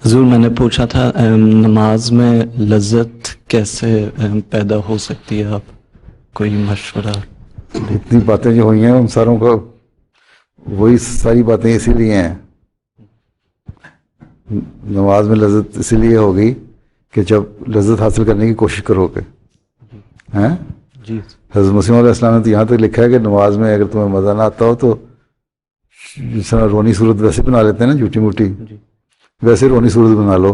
حضور میں نے پوچھا تھا نماز میں لذت کیسے پیدا ہو سکتی ہے؟ آپ کوئی مشورہ؟ اتنی باتیں جو ہوئی ہیں ان ساروں کا وہی ساری باتیں اسی لیے ہیں. نماز میں لذت اسی لیے ہوگی کہ جب لذت حاصل کرنے کی کوشش کرو گے. ہیں جی حضرت مسیح علیہ السلام نے تو یہاں تک لکھا ہے کہ نماز میں اگر تمہیں مزہ نہ آتا ہو تو جس طرح رونی صورت ویسے بنا لیتے ہیں نا جھوٹی موٹی، جی ویسے رونی صورت بنا لو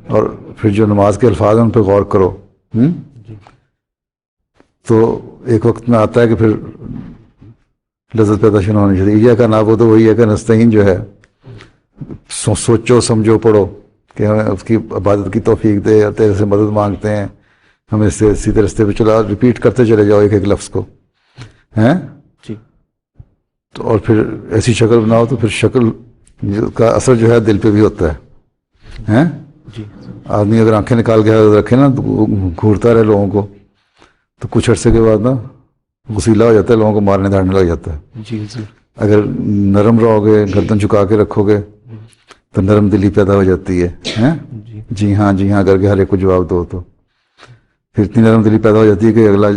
اور پھر جو نماز کے الفاظ ہیں ان پہ غور کرو. جی تو ایک وقت میں آتا ہے کہ پھر لذت پیدا شروع ہونی چاہیے. یہ کا ناب ہو تو وہی ہے کہ نستعین جو ہے سوچو سمجھو پڑھو کہ ہمیں اس کی عبادت کی توفیق دے اور تیرے سے مدد مانگتے ہیں، ہمیں اس سے سیدھے رستے پہ چلا. ریپیٹ کرتے چلے جاؤ ایک ایک لفظ کو ہیں. جی تو اور پھر ایسی شکل بناؤ تو پھر شکل کا اثر جو ہے دل پہ بھی ہوتا ہے. ہیں جی آدمی اگر آنکھیں نکال کے رکھے نا تو گھورتا رہے لوگوں کو تو کچھ عرصے کے بعد نا غسیلہ ہو جاتا ہے، لوگوں کو مارنے دھاڑنے لگ جاتا ہے. جی حضور. اگر نرم رہو گے، گردن چکا کے رکھو گے تو نرم دلی پیدا ہو جاتی ہے. ہیں جی جی ہاں کر کے ہر ایک کو جواب دو تو پھر اتنی نرم دلی پیدا ہو جاتی ہے کہ اگلا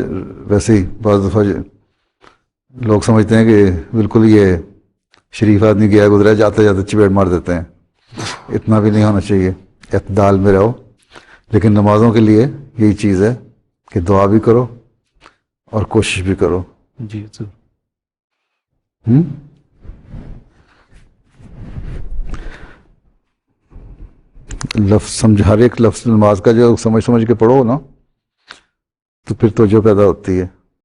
ویسے ہی بعض دفعہ لوگ سمجھتے ہیں کہ بالکل یہ شریف آدمی گیا گزرا جاتے جاتے چپیڑ مار دیتے ہیں. اتنا بھی نہیں ہونا چاہیے، اعتدال میں رہو. لیکن نمازوں کے لیے یہی چیز ہے کہ دعا بھی کرو اور کوشش بھی کرو. جی حضور. لفظ سمجھ، ہر ایک لفظ نماز کا جو سمجھ کے پڑھو نا تو پھر توجہ پیدا ہوتی ہے.